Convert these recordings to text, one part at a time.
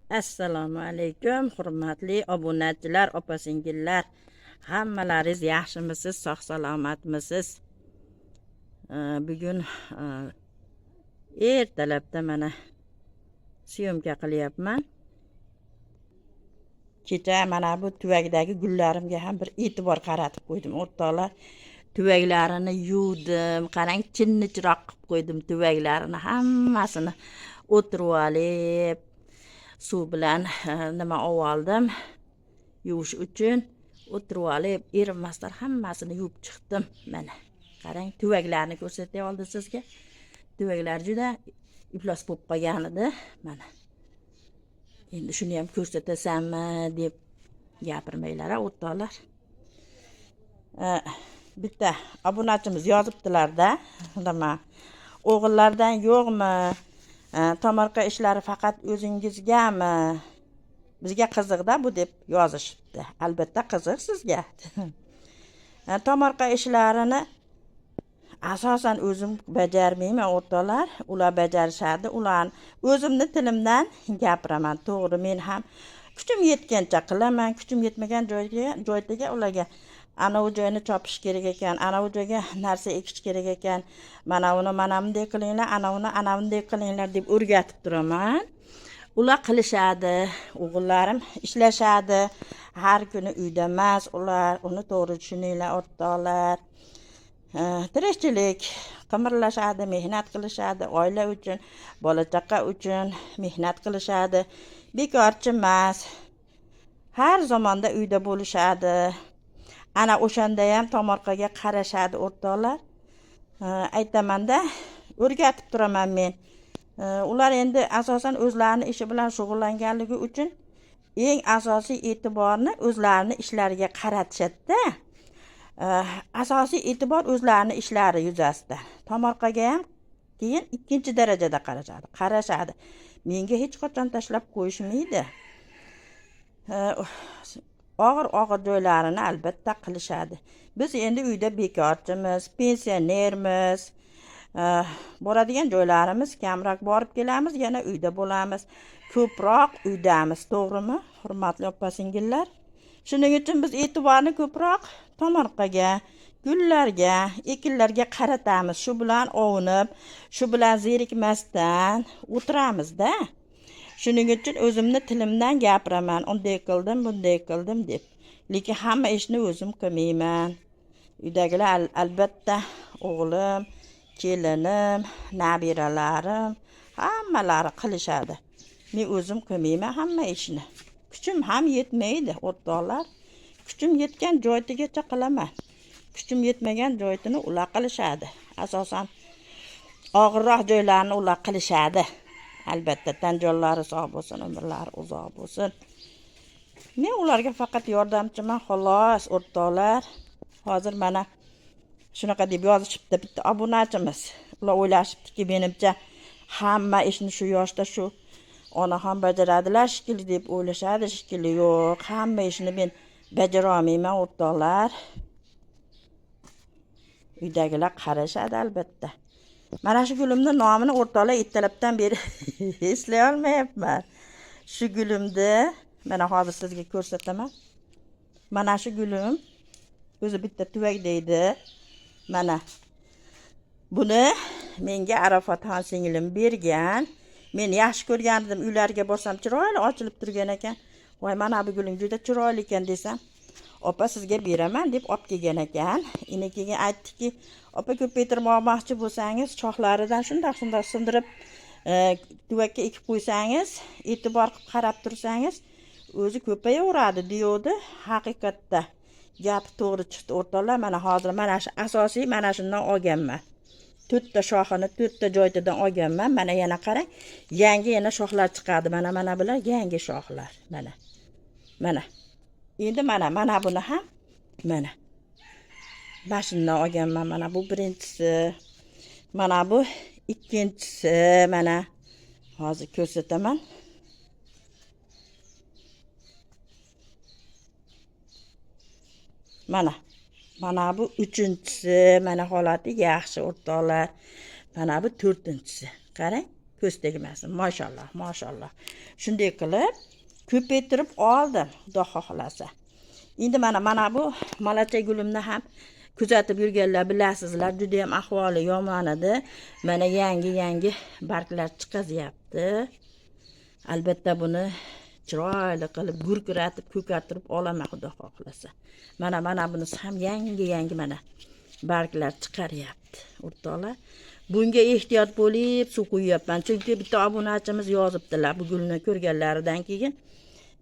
Assalomu alaykum, hurmatli obunachilar, opa-singillar. Hammalaringiz yaxshimisiz, sog' salomatmisiz? Bugun ertalabda mana syomka qilyapman. Kecha mana bu tuvakdagi gullarimga ham bir e'tibor qaratib qo'ydim, o'rtoqlar. Tuvaklarini yuvdim, qarang, chinnichiroq qilib qo'ydim tuvaklarini hammasini o'tirib olib. Suv bilan nima oldim yuvish uchun o'tirib olib erinmasdan hammasini yuvib chiqdim. Mana qarang, tuvaklarni ko'rsatay oldi sizga. Tuvaklar juda iflos bo'lib qolgan edi. Mana endi shuni ham ko'rsatasammi deb gapirmanglar o'rtoqlar. Bitta obunachimiz yozibdilar-da, nima o'g'illardan yo'qmi? Tomorqa ishlari faqat o'zingizgami? Bizga qiziqda bu deb yozishibdi. Albatta qiziq sizga. Tomorqa ishlarini asosan o'zim bajarmayman o'rtoqlar. Ular bajarishadi. Ularni o'zimni tilimdan gapiraman. To'g'ri, men ham kuchim yetgancha qilaman. Kuchim yetmagan joyga ularga ana u joyni chopish kerak ekan, ana u joyga narsa ekish kerak ekan, mana uni mana bunday qilinglar, ana uni ana bunday qilinglar deb o'rgatib turaman. Ular qilishadi, o'g'illarim ishlashadi. Har kuni uyda emas ular, uni to'g'ri tushuninglar o'rtoqlar. Tirikchilik qimirlashadi, mehnat qilishadi, oila uchun, bola chaqa uchun mehnat qilishadi. Bekorchi emas. Har zamonda uyda bo'lishadi. Ana o'shanda ham tomorqaga qarashadi o'rtoqlar. Aytaman-da, o'rgatib turaman men. Ular endi asosan o'zlarini ishi bilan shug'ullanganligi uchun eng asosiy e'tiborni o'zlarini ishlariga qaratishadi-da. Asosiy e'tibor o'zlarini ishlari yuzasidan. Tomorqaga ham keyin ikkinchi darajada qarashadi. Menga hech qachon tashlab qo'yishmaydi. Og'ir joylarini albatta qilishadi. Biz endi uyda bekorchimiz, pensionermiz. Boradigan joylarimiz kamroq borib kelamiz, yana uyda bo'lamiz. Ko'proq uydamiz, to'g'rimi? Hurmatli opa-singillar. Shuning uchun biz e'tiborni ko'proq tomorqaga, gullarga, ekinlarga qaratamiz. Shu bilan ovunib, shu bilan zerikmasdan o'tiramiz-da. Shuning uchun o'zimni tilimdan gapiraman. Unday qildim, bunday qildim deb. Lekin hamma ishni o'zim qilmayman. Uydagilar albatta o'g'lim, kelinim, nabiralarim hammalari qilishadi. Men o'zim qilmayman hamma ishni. Kuchim ham yetmaydi o'rtoqlar. Kuchim yetgan joygacha qilaman. Kuchim yetmagan joyini ular qilishadi. Asosan og'irroq joylarni ular qilishadi. Albatta tanjonlari sog' bo'lsin, umrlari uzoq bo'lsin. Men ularga faqat yordamchiman xolos o'rtoqlar. Hozir mana shunaqa deb yozishibdi bitta obunachimiz. Ular o'ylashibdiki, menimcha hamma ishni shu yoshda shu onaxon bajaradilar shekilli deb o'ylashadi shekilli. Yo'q, hamma ishni men bajara olmayman o'rtoqlar. Uydagilar qarashadi albatta. Mana shu gulimni nomini o'rtoqlar ertalabdan beri eslay olmayapman. Shu gulimni mana hozir sizga ko'rsataman. Mana shu gulim o'zi bitta tuvak deydi. Mana buni menga Arafatxon singlim bergan. Men yaxshi ko'rgan edim, uylariga borsam chiroyli ochilib turgan ekan. Voy, mana bu guling juda chiroyli ekan desam, opa sizga beraman deb olib kelgan ekan. Ine keyin aytdiki, opa ko'paytirmoqchi bo'lsangiz, shoxlaridan shundoq sindirib tuvakka ekib qo'ysangiz, e'tibor qilib qarab tursangiz, o'zi ko'payaveradi deydi. Haqiqatda gapi to'g'ri chiqdi o'rtoqlar. Mana hozir mana shu asosiy mana shundan olganman. 4 ta shoxini 4 ta joydan olganman. Mana yana qarang, yangi yana shoxlar chiqadi. Mana bular yangi shoxlar. Mana. Endi mana buni ham mana shundan olganman. Mana bu birinchisi, mana bu ikkinchisi. Mana hozir ko'rsataman. Mana bu uchinchisi. Mana holati yaxshi o'rtoqlar. Mana bu to'rtinchisi. Qarang, ko'z tegmasin. Mashalloh, mashalloh. Shunday qilib ko'paytirib oldim, Xudo xohlasa. Endi mana bu malacha gulimni ham kuzatib yurganlar bilasizlar, juda ham ahvoli yomon edi. Mana yangi barglar chiqazyapti. Albatta buni chiroyli qilib gurkiratib, ko'kartirib olaman Xudo xohlasa. Mana bunisi ham yangi mana barglar chiqaryapti, o'rtoqlar. Bunga ehtiyot bo'lib suv quyapman, chunki bitta obunachimiz yozibdilar bu gulni ko'rganlaridan keyin.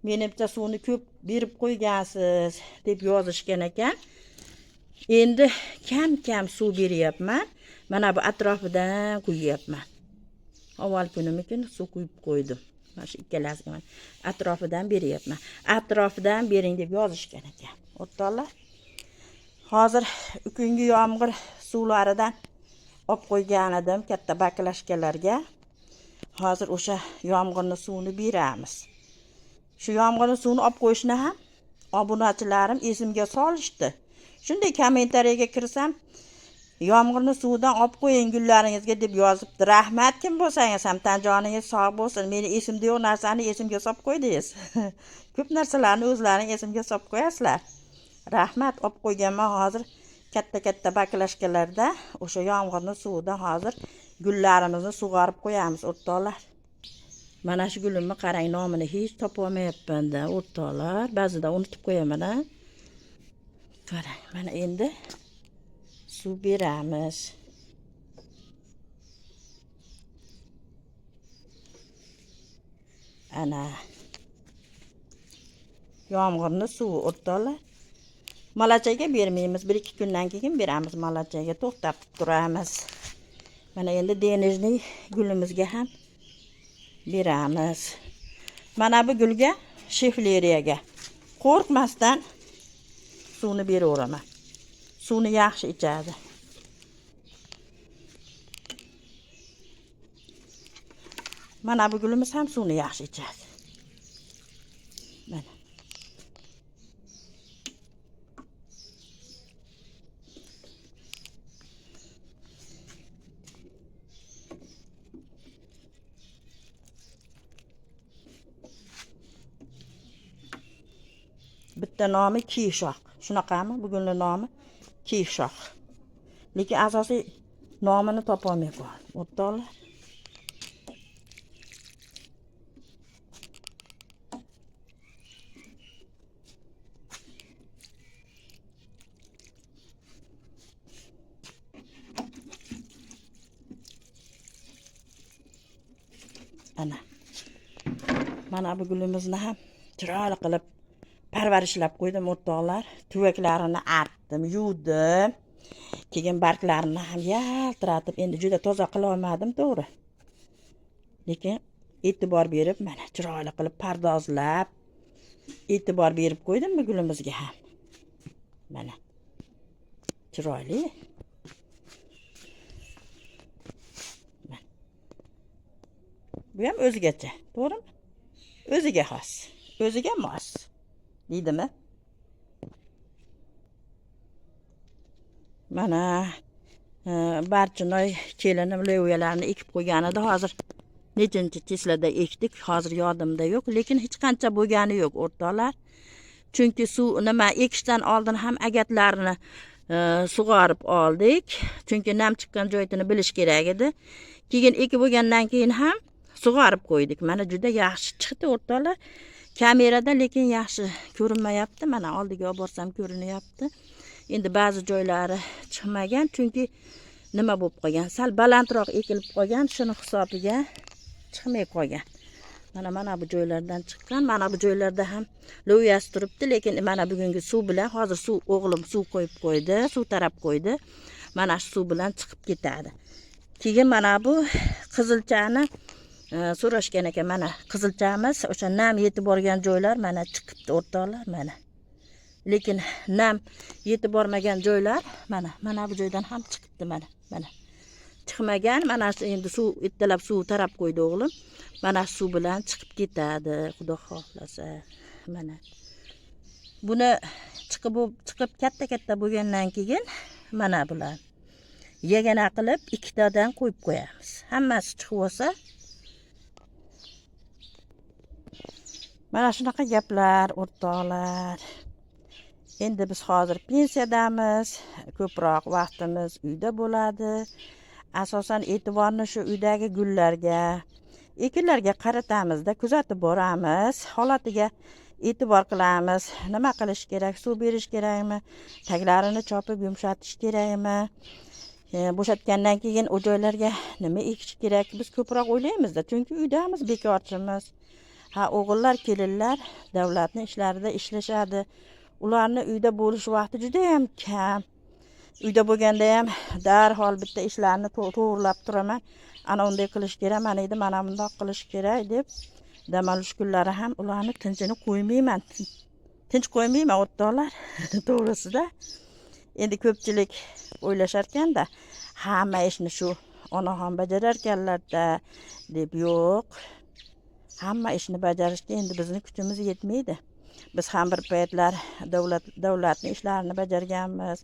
Menimcha suvni ko'p berib qo'ygansiz deb yozishgan ekan. Endi kam suv beryapman. Mana bu atrofidan quyapman. Avval kunimikin suv quyib qo'ydim. Mana shu ikkalasiga atrofidan beryapman. Atrofidan bering deb yozishgan ekan. O'rtoqlar, hozir kungi yomg'ir suvlaridan olib qo'ygan edim katta baklashkalarga. Hozir o'sha yomg'irning suvini beramiz. Shu yomg'irning suvini olib qo'yishni ham obunachilarim esimga solishdi. Shunday kommentariyaga kirsam, yomg'irning suvidan olib qo'ying gullaringizga deb yozibdi. Rahmat, kim bo'lsangiz ham tanjoningiz sog' bo'lsin. Meni esimda yo'q narsani esimga solib qo'ydingiz. Ko'p narsalarni o'zlaring esimga solib qo'yasizlar. Rahmat, olib qo'yganman hozir katta baklashkalarda o'sha yomg'irning suvidan hozir gullarimizni sug'orib qo'yamiz, o'rtoqlar. Mana shu gulimni qarang, nomini hech topolmayapman-da, o'rtoqlar. Ba'zida unutib qo'yaman-a. Qarang, mana endi suv beramiz. Ana yomg'irning suvi, o'rtoqlar. Malachaga bermaymiz, 1-2 kundan keyin beramiz malachaga, to'xtatib turamiz. Mana endi denejniy gulimizga ham beramiz. Mana bu gulga, shifleriyaga qo'rqmasdan suvni beraveraman. Suvni yaxshi ichadi. Mana bu gulimiz ham suvni yaxshi ichadi. Mana. Bitta nomi Keyshoq. Shunaqami? Bugunning nomi Keyshoq. Lekin asosiy nomini topolmay qoldim, o'rtoqlar. Mana bu gulimizni ham chiroyli qilib parvarishlab qo'ydim, o'rtoqlar. Tuvaklarini artdim, yuvdim. Keyin barglarini ham yaltiratib, endi juda toza qila olmadim, to'g'ri. Lekin e'tibor berib, mana chiroyli qilib pardozlab, e'tibor berib qo'ydim bu gulimizga ham. Mana chiroyli. Bu ham o'zigacha, to'g'rimi? O'ziga xos, o'ziga mos. Deydimi? Mana Barchinoy kelinim levyalarni ekib qo'ygan edi. Hozir nechinchi chislada ekdik, hozir yodimda yo'q, lekin hech qancha bo'lgani yo'q, o'rtoqlar. Chunki suv nima ekishdan oldin ham agatlarini sug'orib oldik. Chunki nam chiqqan joyini bilish kerak edi. Keyin ekib bo'lgandan keyin ham sug'orib qo'ydik. Mana juda yaxshi chiqdi, o'rtoqlar. Kamerada lekin yaxshi ko'rinmayapti. Mana oldiga olib borsam ko'rinyapti. Endi ba'zi joylari chiqmagan, chunki nima bo'lib qolgan? Sal balandroq ekilib qolgan, shuni hisobiga chiqmay qolgan. Mana bu joylardan chiqqan, mana bu joylarda ham lo'yasi turibdi, lekin mana bugungi suv bilan, hozir o'g'lim suv qo'yib qo'ydi, suv tarab qo'ydi. Mana shu suv bilan chiqib ketadi. Keyin mana bu qizilchani so'rashgan ekan, mana qizilchamiz o'sha nam yetib borgan joylar mana chiqibdi, o'rtoqlar, mana. Lekin nam yetib bormagan joylar mana bu joydan ham chiqibdi, mana. Chiqmagan, mana endi suv ittalab suv tarab qo'ydi o'g'lim. Mana suv bilan chiqib ketadi, Xudo xohlasa. Mana. Buni chiqib katta bo'lgandan keyin mana bular yagana qilib ikkitadan qo'yib qo'yamiz. Hammasi chiqib olsa, Mana shunaqa gaplar, o'rtoqlar. Endi biz hozir pensiyadamiz, ko'proq vaqtimiz uyda bo'ladi. Asosan e'tiborni shu uydagi gullarga, ekinlarga qaratamizda, kuzatib boramiz, holatiga e'tibor qilamiz. Nima qilish kerak, suv berish kerakmi, taglarini chopib yumshatish kerakmi, bo'shatgandan keyin u joylarga nima ekish kerak, biz ko'proq o'ylaymizda, chunki uydamiz, bekorchimiz. O'g'illar, kelinlar davlatning ishlarida ishlashadi. Ularni uyda bo'lish vaqti juda ham kam. Uyda bo'lganda ham darhol bitta ishlarni to'g'rilab turaman. Ana unday qilish kerak, mana edi, mana bundoq qilish kerak deb dam olish kunlari ham ularni tinchini qo'ymayman. Tinch qo'ymayman o'rtoqlar. To'g'risida. Endi ko'pchilik o'ylashar ekanda, hamma ishni shu onaxon bajarar ekanlarda deb, yo'q. Hamma ishni bajarishga endi bizning kuchimiz yetmaydi. Biz ham bir paytlar davlatning ishlarini bajarganmiz.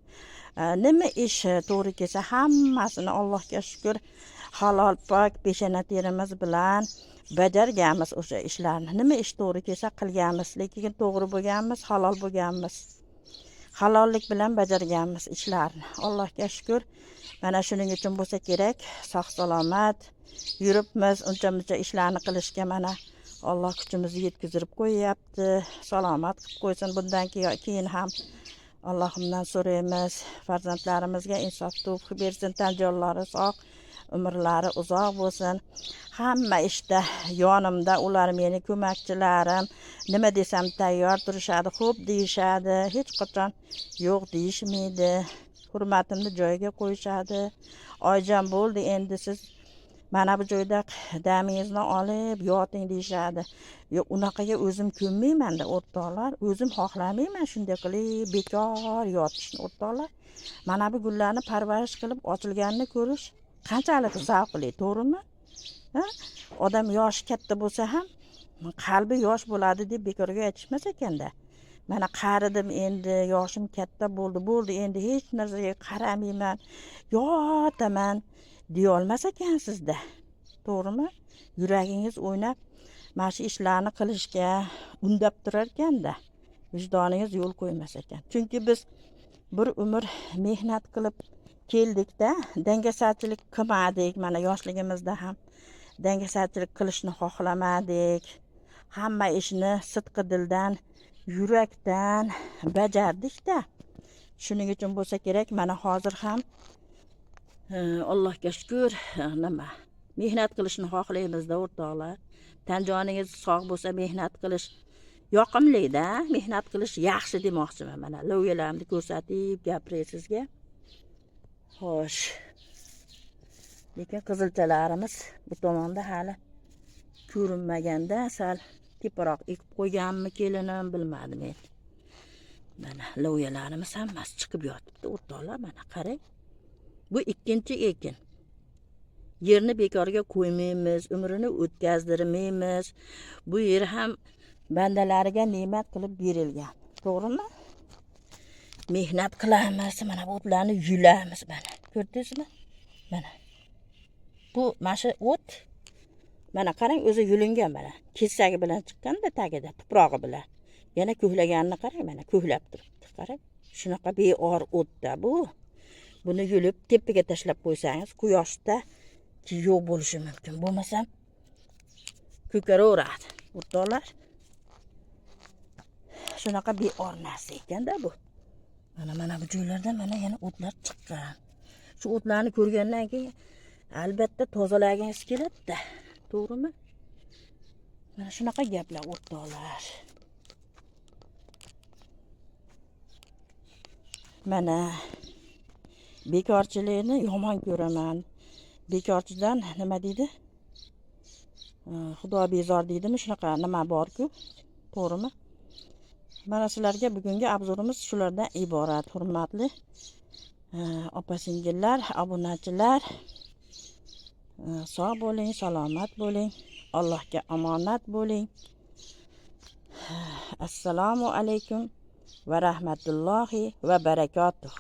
Nima ish to'g'ri kelsa hammasini Allohga shukr halol pok peshana terimiz bilan bajarganmiz o'sha ishlarni. Nima ish to'g'ri kelsa qilganmiz, lekin to'g'ri bo'lganmiz, halol bo'lganmiz. Halollik bilan bajarganmiz ishlarni. Allohga shukr. Mana shuning uchun bo'lsa kerak, sog' salomat yuribmiz, uncha-muncha ishlarni qilishga mana Alloh kuchimizni yetkazib qo'yapti. Salomat qilib qo'ysin. Bundan keyin ham Allohimdan so'raymiz, farzandlarimizga insof tavfiq bersin, tan jonlari sog', umrlari uzoq bo'lsin. Hamma ishda yonimda ular meni ko'makchilarim. Nima desam tayyor turishadi, xo'p deyishadi. Hech qachon yo'q deyishmaydi. Hurmatimni joyiga qo'yishadi. Oyjon bo'ldi, endi siz mana bu joyda damingizni olib yoting deyishadi. Yo'q, unaqaga o'zim ko'nmayman-da o'rtoqlar. O'zim xohlamayman shunday qilib bekor yotishni o'rtoqlar. Mana bu gullarni parvarish qilib ochilganini ko'rish qanchalik zavqli, to'g'rimi? Odam yoshi katta bo'lsa ham qalbi yosh bo'ladi deb bekorga aytishmas ekanda. Mana qaridim, endi yoshim katta bo'ldi, endi hech narsaga qaramayman, yotaman deya olmas ekansizda. To'g'rimi? Yuragingiz o'ynab mana shu ishlarni qilishga undab turar ekanda. Vijdoningiz yo'l qo'ymas ekan. Chunki biz bir umr mehnat qilib keldikda, dangasarchilik qilmadik. Mana yoshligimizda ham dangasarchilik qilishni xohlamadik. Hamma ishni sidqi dildan, yurakdan bajardikda. Shuning uchun bo'lsa kerak, mana hozir ham Allohga shukr, mehnat qilishni xohlaymizda o'rtoqlar. Tan joningiz sog' bo'lsa mehnat qilish yoqimli-da, mehnat qilish yaxshi demoqchiman. Mana loviyalarni ko'rsatib gapiray sizga. Xo'sh. Lekin qizilchalarimiz bu tomonda hali ko'rinmaganda, sal teparoq ekib qo'yganmi kelinim, bilmadim men. Mana loviyalarimiz hammasi chiqib yotibdi o'rtoqlar, mana qarang. Bu ikkinchi ekin. Yerni bekorga qo'ymaymiz, umrini o'tkazdirmaymiz. Bu yer ham bandalariga ne'mat qilib berilgan. To'g'rimi? Mehnat qilamiz, mana bu o'tlarni yulamiz mana. Ko'rdingizmi? Mana. Bu mana o't. Mana qarang, o'zi yulingan mana. Kesagi bilan chiqqanda tagida, tuprog'i bilan. Yana ko'hlaganini qarang, mana ko'hlab turibdi. Qarang. Shunaqa beor o'tda bu. Buni yulib tepaga tashlab qo'ysangiz, quyoshda yo'q bo'lishi mumkin. Bo'lmasam ko'karaveradi. O'rtoqlar. Shunaqa beor narsa ekanda bu. Mana bu joylarda mana yana o'tlar chiqqan. Shu o'tlarni ko'rgandan keyin albatta tozalagingiz keladi-da. To'g'rimi? Mana shunaqa gaplar o'rtoqlar. Mana bekorchilikni yomon ko'raman. Bekorchidan nima deydi? Xudo bezor deydimi? Shunaqa nima bor-ku? To'g'rimi? Mana sizlarga bugungi obzorimiz shulardan iborat. Hurmatli opa-singillar, obunachilar, sog' bo'ling, salomat bo'ling, Allohga omonat bo'ling. Assalomu alaykum va rahmatullohi va barakotuh.